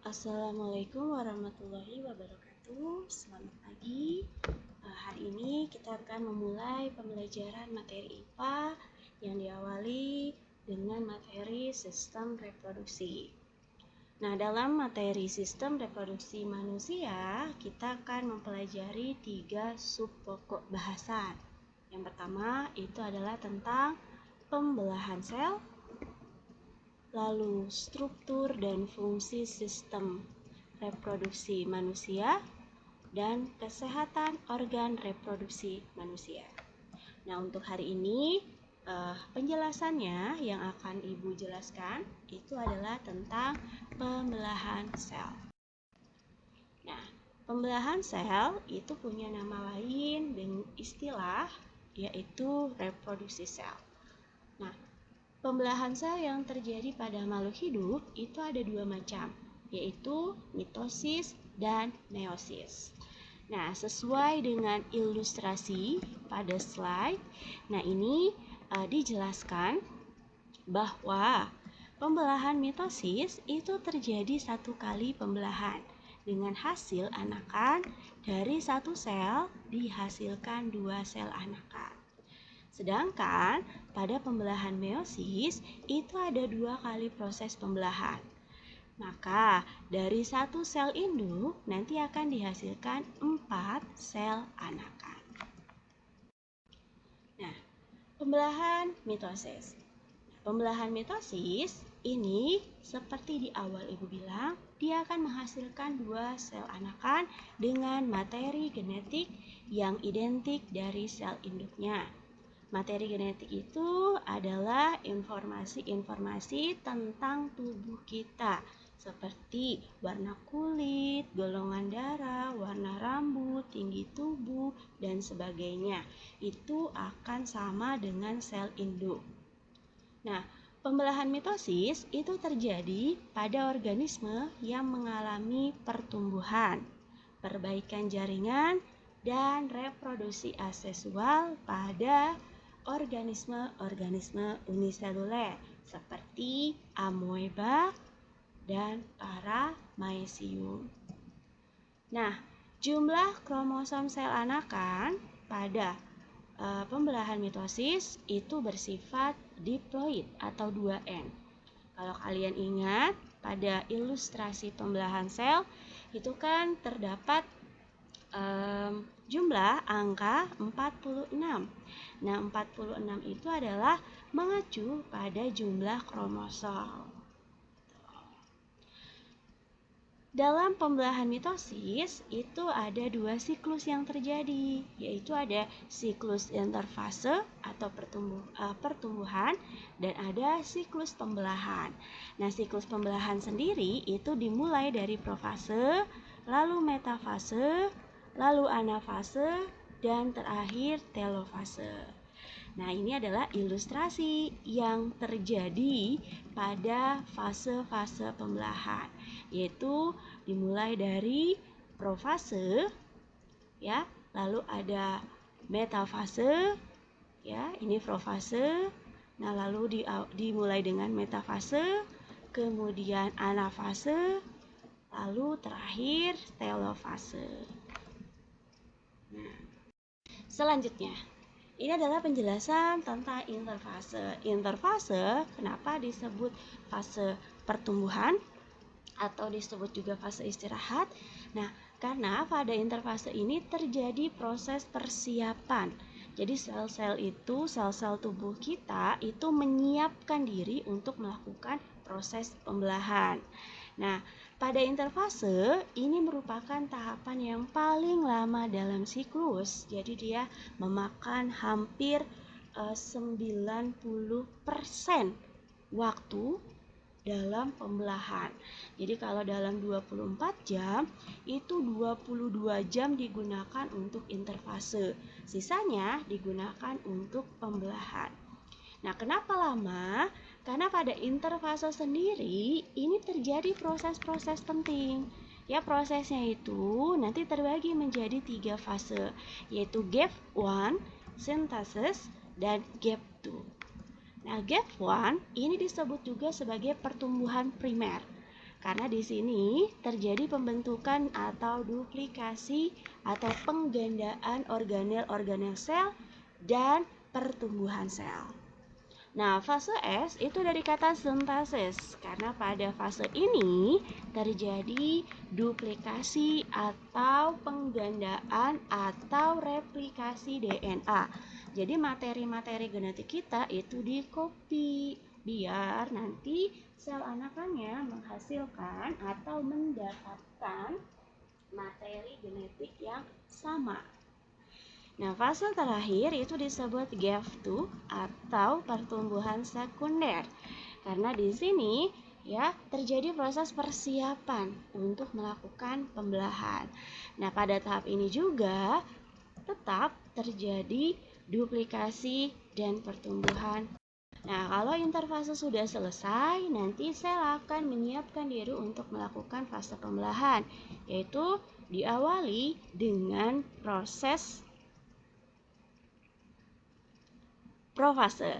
Assalamualaikum warahmatullahi wabarakatuh. Selamat pagi. Hari ini kita akan memulai pembelajaran materi IPA yang diawali dengan materi sistem reproduksi. Nah, dalam materi sistem reproduksi manusia, kita akan mempelajari 3 sub pokok bahasan. Yang pertama itu adalah tentang pembelahan sel, lalu struktur dan fungsi sistem reproduksi manusia, dan kesehatan organ reproduksi manusia. Nah, untuk hari ini penjelasannya yang akan Ibu jelaskan itu adalah tentang pembelahan sel. Nah, pembelahan sel itu punya nama lain dengan istilah yaitu reproduksi sel. Nah, pembelahan sel yang terjadi pada makhluk hidup itu ada 2 macam, yaitu mitosis dan meiosis. Nah, sesuai dengan ilustrasi pada slide, nah ini dijelaskan bahwa pembelahan mitosis itu terjadi 1 kali pembelahan dengan hasil anakan dari 1 sel dihasilkan 2 sel anakan. Sedangkan pada pembelahan meiosis itu ada 2 kali proses pembelahan. Maka dari 1 sel induk nanti akan dihasilkan 4 sel anakan. Nah, pembelahan mitosis. Pembelahan mitosis ini seperti di awal Ibu bilang, dia akan menghasilkan 2 sel anakan dengan materi genetik yang identik dari sel induknya. Materi genetik itu adalah informasi-informasi tentang tubuh kita, seperti warna kulit, golongan darah, warna rambut, tinggi tubuh, dan sebagainya. Itu akan sama dengan sel induk. Nah, pembelahan mitosis itu terjadi pada organisme yang mengalami pertumbuhan, perbaikan jaringan, dan reproduksi aseksual pada organisme-organisme uniseluler seperti amoeba dan paramecium. Nah, jumlah kromosom sel anakan pada pembelahan mitosis itu bersifat diploid atau 2N. Kalau kalian ingat pada ilustrasi pembelahan sel itu kan terdapat jumlah angka 46. Nah, 46 itu adalah mengacu pada jumlah kromosom. Dalam pembelahan mitosis itu ada 2 siklus yang terjadi, yaitu ada siklus interfase atau pertumbuhan dan ada siklus pembelahan. Nah, siklus pembelahan sendiri itu dimulai dari profase, lalu metafase, lalu anafase, dan terakhir telofase. Nah, ini adalah ilustrasi yang terjadi pada fase-fase pembelahan, yaitu dimulai dari profase, ya, lalu ada metafase, ya, ini profase. Nah, lalu dimulai dengan metafase, kemudian anafase, lalu terakhir telofase. Nah, selanjutnya ini adalah penjelasan tentang interfase. Interfase kenapa disebut fase pertumbuhan atau disebut juga fase istirahat? Nah, karena pada interfase ini terjadi proses persiapan. Jadi sel-sel tubuh kita itu menyiapkan diri untuk melakukan proses pembelahan. Nah, pada interfase ini merupakan tahapan yang paling lama dalam siklus. Jadi dia memakan hampir 90% waktu dalam pembelahan. Jadi kalau dalam 24 jam itu 22 jam digunakan untuk interfase. Sisanya digunakan untuk pembelahan. Nah, kenapa lama? Karena pada interfase sendiri ini terjadi proses-proses penting. Ya, prosesnya itu nanti terbagi menjadi 3 fase, yaitu gap 1, synthesis, dan gap 2. Nah, gap 1 ini disebut juga sebagai pertumbuhan primer. Karena di sini terjadi pembentukan atau duplikasi atau penggandaan organel-organel sel dan pertumbuhan sel. Nah, fase S itu dari kata sintesis, karena pada fase ini terjadi duplikasi atau penggandaan atau replikasi DNA. Jadi materi-materi genetik kita itu dikopi biar nanti sel anakannya menghasilkan atau mendapatkan materi genetik yang sama. Nah, fase terakhir itu disebut F2 atau pertumbuhan sekunder. Karena di sini ya terjadi proses persiapan untuk melakukan pembelahan. Nah, pada tahap ini juga tetap terjadi duplikasi dan pertumbuhan. Nah, kalau interfase sudah selesai, nanti sel akan menyiapkan diri untuk melakukan fase pembelahan, yaitu diawali dengan proses profase.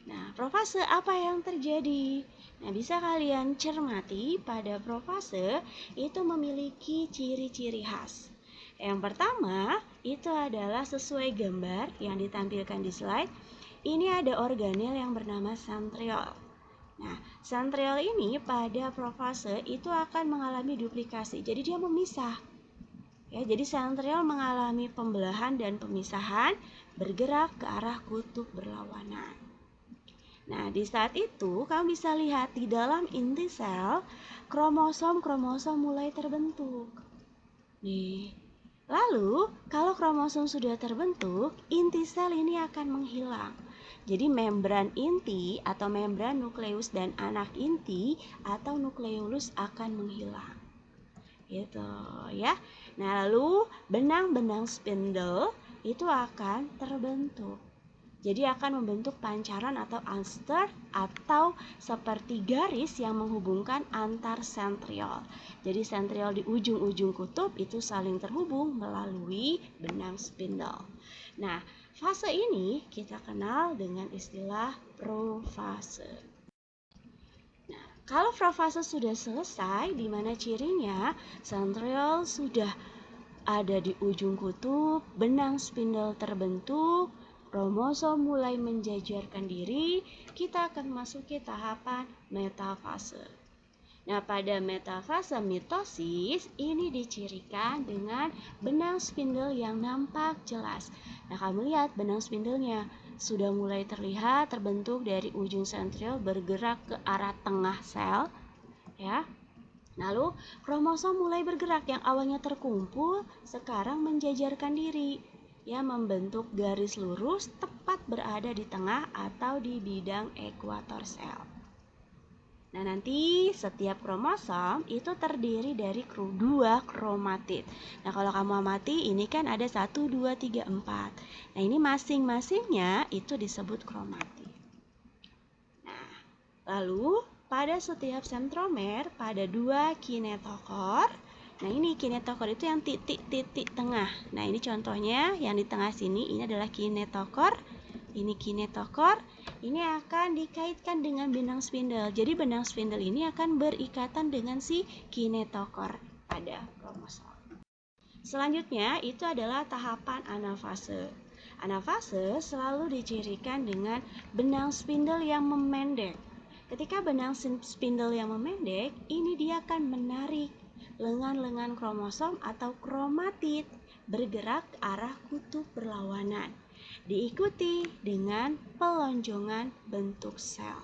Nah, profase apa yang terjadi? Nah, bisa kalian cermati pada profase itu memiliki ciri-ciri khas. Yang pertama, itu adalah sesuai gambar yang ditampilkan di slide. Ini ada organel yang bernama centriole. Nah, centriole ini pada profase itu akan mengalami duplikasi. Jadi dia memisah. Ya, jadi centriole mengalami pembelahan dan pemisahan bergerak ke arah kutub berlawanan. Nah, di saat itu kamu bisa lihat di dalam inti sel kromosom-kromosom mulai terbentuk. Nih, lalu kalau kromosom sudah terbentuk, inti sel ini akan menghilang. Jadi membran inti atau membran nukleus dan anak inti atau nukleolus akan menghilang. Gitu ya. Nah, lalu benang-benang spindle itu akan terbentuk. Jadi akan membentuk pancaran atau aster atau seperti garis yang menghubungkan antar centriole. Jadi centriole di ujung-ujung kutub itu saling terhubung melalui benang spindle. Nah, fase ini kita kenal dengan istilah profase. Kalau profase sudah selesai, di mana cirinya centriole sudah ada di ujung kutub, benang spindle terbentuk, kromosom mulai menjajarkan diri, kita akan memasuki tahapan metafase. Nah, pada metafase mitosis ini dicirikan dengan benang spindle yang nampak jelas. Nah, kamu lihat benang spindlenya sudah mulai terlihat terbentuk dari ujung centriole bergerak ke arah tengah sel, ya. Lalu kromosom mulai bergerak yang awalnya terkumpul sekarang menjajarkan diri, ya, membentuk garis lurus tepat berada di tengah atau di bidang ekuator sel. Nah, nanti setiap kromosom itu terdiri dari 2 kromatid. Nah, kalau kamu amati ini kan ada 1, 2, 3, 4. Nah, ini masing-masingnya itu disebut kromatid. Nah, lalu pada setiap sentromer pada 2 kinetokor. Nah, ini kinetokor itu yang titik-titik tengah. Nah, ini contohnya yang di tengah sini ini adalah kinetokor. Ini kinetokor, ini akan dikaitkan dengan benang spindle. Jadi benang spindle ini akan berikatan dengan si kinetokor pada kromosom. Selanjutnya itu adalah tahapan anafase. Anafase selalu dicirikan dengan benang spindle yang memendek. Ketika benang spindle yang memendek, ini dia akan menarik lengan-lengan kromosom atau kromatid bergerak ke arah kutub berlawanan, diikuti dengan pelonjongan bentuk sel.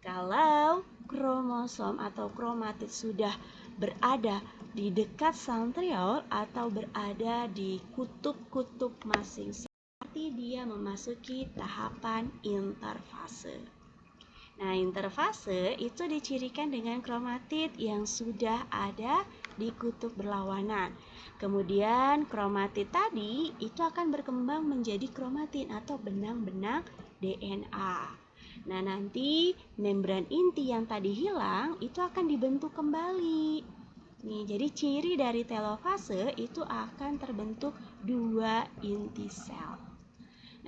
Kalau kromosom atau kromatid sudah berada di dekat centriole atau berada di kutub-kutub masing-masing, berarti dia memasuki tahapan interfase. Nah, interfase itu dicirikan dengan kromatid yang sudah ada di kutub berlawanan. Kemudian kromatid tadi itu akan berkembang menjadi kromatin atau benang-benang DNA. Nah, nanti membran inti yang tadi hilang itu akan dibentuk kembali. Nih, jadi ciri dari telofase itu akan terbentuk 2 inti sel.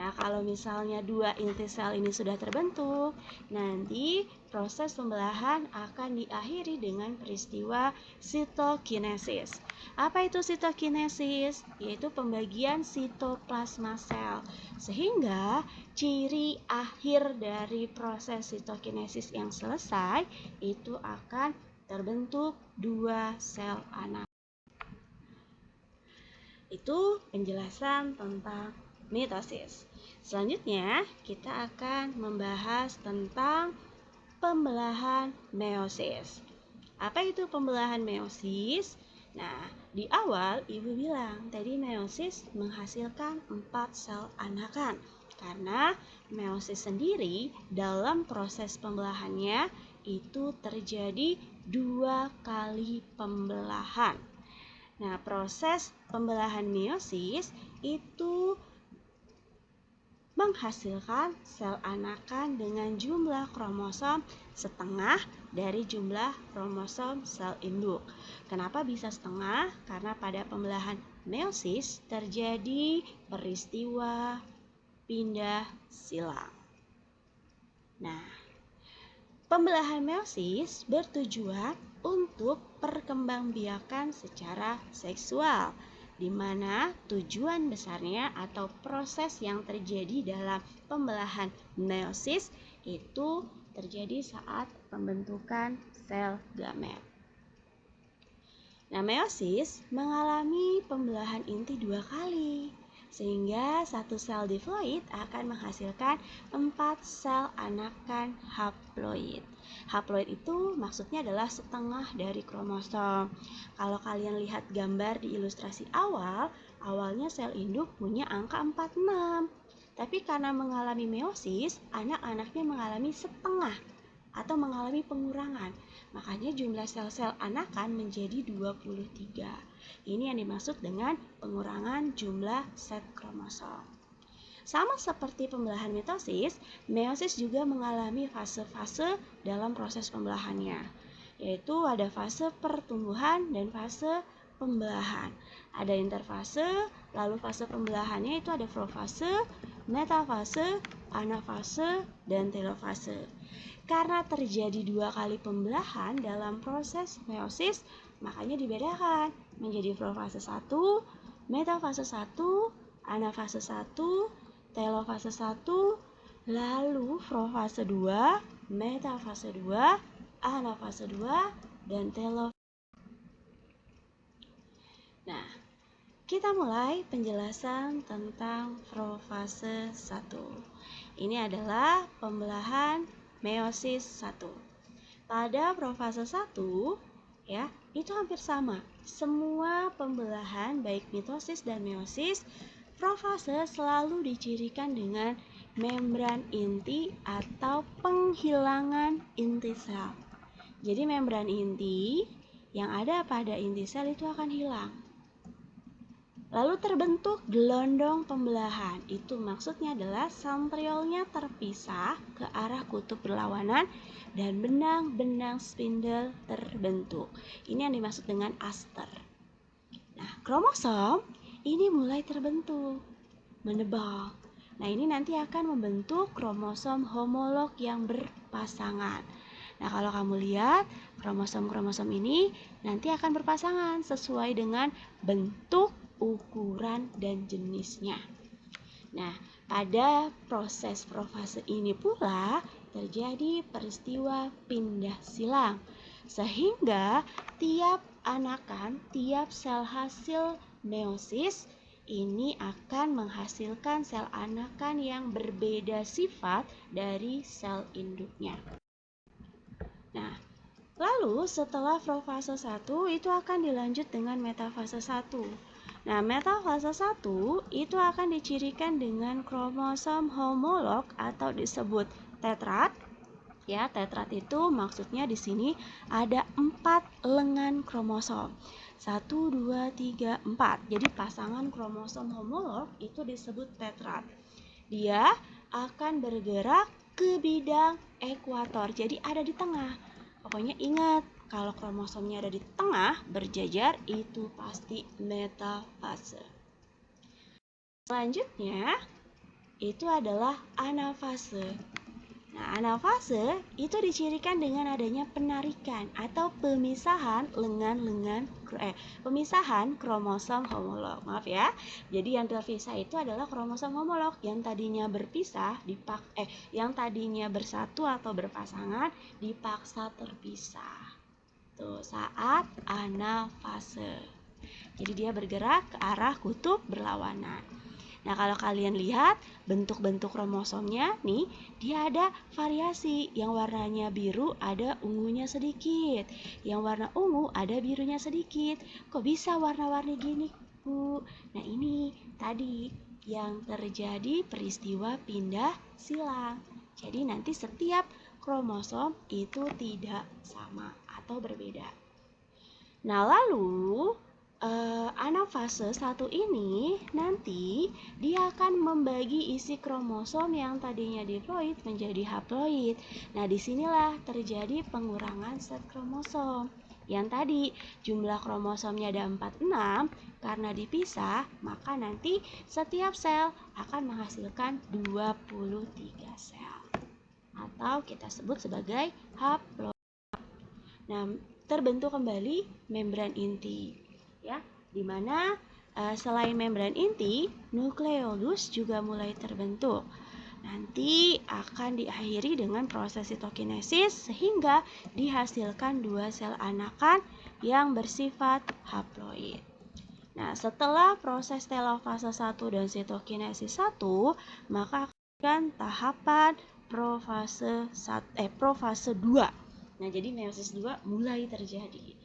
Nah, kalau misalnya dua inti sel ini sudah terbentuk, nanti proses pembelahan akan diakhiri dengan peristiwa sitokinesis. Apa itu sitokinesis? Yaitu pembagian sitoplasma sel. Sehingga ciri akhir dari proses sitokinesis yang selesai itu akan terbentuk dua sel anak. Itu penjelasan tentang mitosis. Selanjutnya, kita akan membahas tentang pembelahan meiosis. Apa itu pembelahan meiosis? Nah, di awal Ibu bilang tadi meiosis menghasilkan 4 sel anakan. Karena meiosis sendiri dalam proses pembelahannya itu terjadi 2 kali pembelahan. Nah, proses pembelahan meiosis itu menghasilkan sel anakan dengan jumlah kromosom setengah dari jumlah kromosom sel induk. Kenapa bisa setengah? Karena pada pembelahan meiosis terjadi peristiwa pindah silang. Nah, pembelahan meiosis bertujuan untuk perkembangbiakan secara seksual, di mana tujuan besarnya atau proses yang terjadi dalam pembelahan meiosis itu terjadi saat pembentukan sel gamet. Nah, meiosis mengalami pembelahan inti 2 kali, sehingga satu sel diploid akan menghasilkan 4 sel anakan haploid. Haploid itu maksudnya adalah setengah dari kromosom. Kalau kalian lihat gambar di ilustrasi awalnya sel induk punya angka 46. Tapi karena mengalami meiosis, anak-anaknya mengalami setengah atau mengalami pengurangan. Makanya jumlah sel-sel anakan menjadi 23. Ini yang dimaksud dengan pengurangan jumlah set kromosom. Sama seperti pembelahan mitosis, meiosis juga mengalami fase-fase dalam proses pembelahannya, yaitu ada fase pertumbuhan dan fase pembelahan. Ada interfase, lalu fase pembelahannya itu ada profase, metafase, anafase, dan telofase. Karena terjadi 2 kali pembelahan dalam proses meiosis, makanya dibedakan menjadi profase 1, metafase 1, anafase 1, telofase 1, lalu profase 2, metafase 2, anafase 2, dan telofase. Nah, kita mulai penjelasan tentang profase 1. Ini adalah pembelahan meiosis 1. Pada profase 1, ya, itu hampir sama. Semua pembelahan baik mitosis dan meiosis, profase selalu dicirikan dengan membran inti atau penghilangan inti sel. Jadi membran inti yang ada pada inti sel itu akan hilang. Lalu terbentuk gelondong pembelahan. Itu maksudnya adalah santriolnya terpisah ke arah kutub berlawanan dan benang-benang spindle terbentuk. Ini yang dimaksud dengan aster. Nah, kromosom ini mulai terbentuk, menebal. Nah, ini nanti akan membentuk kromosom homolog yang berpasangan. Nah, kalau kamu lihat kromosom-kromosom ini nanti akan berpasangan sesuai dengan bentuk, ukuran, dan jenisnya. Nah, pada proses profase ini pula terjadi peristiwa pindah silang, sehingga tiap anakan, tiap sel hasil meiosis ini akan menghasilkan sel anakan yang berbeda sifat dari sel induknya. Nah, lalu setelah profase 1 itu akan dilanjut dengan metafase 1. Nah, metafase 1 itu akan dicirikan dengan kromosom homolog atau disebut tetrad. Ya, tetrad itu maksudnya di sini ada 4 lengan kromosom. 1, 2, 3, 4. Jadi pasangan kromosom homolog itu disebut tetrad. Dia akan bergerak ke bidang ekuator. Jadi ada di tengah. Pokoknya ingat, kalau kromosomnya ada di tengah berjajar itu pasti metafase. Selanjutnya itu adalah anafase. Nah, anafase itu dicirikan dengan adanya penarikan atau pemisahan kromosom homolog. Maaf ya. Jadi yang terpisah itu adalah kromosom homolog yang tadinya berpisah yang tadinya bersatu atau berpasangan dipaksa terpisah. Tuh, saat anafase. Jadi dia bergerak ke arah kutub berlawanan. Nah, kalau kalian lihat bentuk-bentuk kromosomnya nih, dia ada variasi. Yang warnanya biru ada ungunya sedikit. Yang warna ungu ada birunya sedikit. Kok bisa warna-warni gini, Bu? Nah, ini tadi yang terjadi peristiwa pindah silang. Jadi nanti setiap kromosom itu tidak sama atau berbeda. Nah, lalu anafase 1 ini nanti dia akan membagi isi kromosom yang tadinya diploid menjadi haploid. Nah, disinilah terjadi pengurangan set kromosom. Yang tadi jumlah kromosomnya ada 46, karena dipisah, maka nanti setiap sel akan menghasilkan 23 sel. Atau kita sebut sebagai haploid. Nah, terbentuk kembali membran inti, ya, dimana selain membran inti, nukleolus juga mulai terbentuk. Nanti akan diakhiri dengan proses sitokinesis sehingga dihasilkan 2 sel anakan yang bersifat haploid. Nah, setelah proses telofase 1 dan sitokinesis 1, maka akan tahapan profase 2. Nah, jadi meiosis 2 mulai terjadi.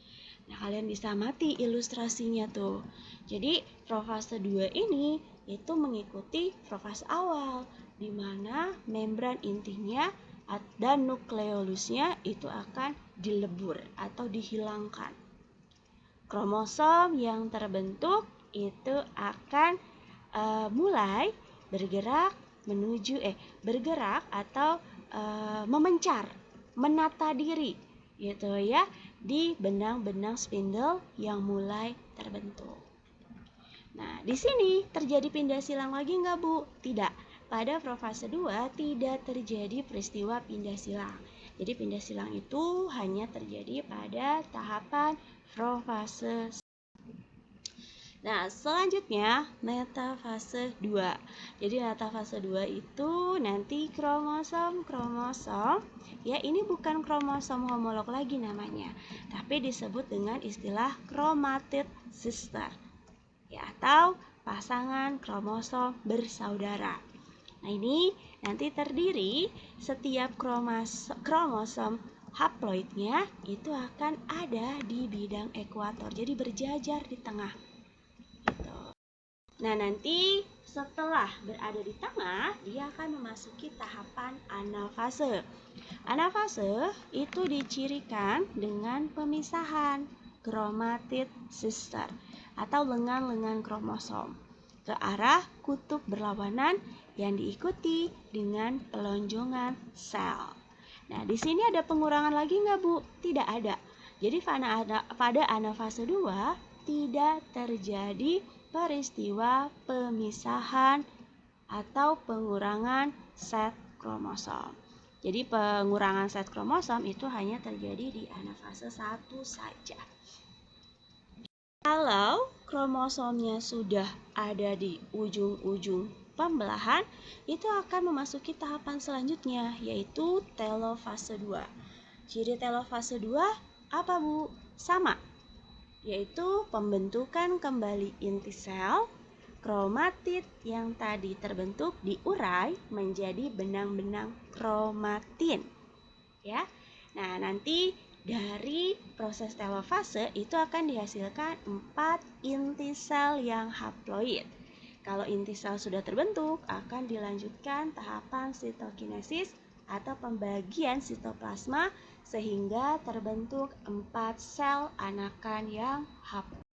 Nah, kalian bisa amati ilustrasinya tuh. Jadi, profase 2 ini itu mengikuti profase awal, di mana membran intinya dan nukleolusnya itu akan dilebur atau dihilangkan. Kromosom yang terbentuk itu akan mulai bergerak atau memencar, menata diri gitu ya di benang-benang spindle yang mulai terbentuk. Nah, di sini terjadi pindah silang lagi nggak, Bu? Tidak. Pada profase 2 tidak terjadi peristiwa pindah silang. Jadi pindah silang itu hanya terjadi pada tahapan profase. Nah, selanjutnya metafase 2. Jadi metafase 2 itu nanti kromosom ya, ini bukan kromosom homolog lagi namanya, tapi disebut dengan istilah chromatid sister, ya, atau pasangan kromosom bersaudara. Nah, ini nanti terdiri setiap kromosom haploidnya itu akan ada di bidang ekuator, jadi berjajar di tengah. Nah, nanti setelah berada di tengah, dia akan memasuki tahapan anafase. Anafase itu dicirikan dengan pemisahan chromatid sister atau lengan-lengan kromosom ke arah kutub berlawanan yang diikuti dengan pelonjongan sel. Nah, di sini ada pengurangan lagi nggak, Bu? Tidak ada. Jadi pada anafase 2 tidak terjadi peristiwa pemisahan atau pengurangan set kromosom. Jadi pengurangan set kromosom itu hanya terjadi di anafase 1 saja. Kalau kromosomnya sudah ada di ujung-ujung pembelahan, itu akan memasuki tahapan selanjutnya, yaitu telofase 2. Ciri telofase 2 apa, Bu? Sama, yaitu pembentukan kembali inti sel, kromatid yang tadi terbentuk diurai menjadi benang-benang kromatin. Ya. Nah, nanti dari proses telofase itu akan dihasilkan 4 inti sel yang haploid. Kalau inti sel sudah terbentuk, akan dilanjutkan tahapan sitokinesis atau pembagian sitoplasma sehingga terbentuk 4 sel anakan yang haploid.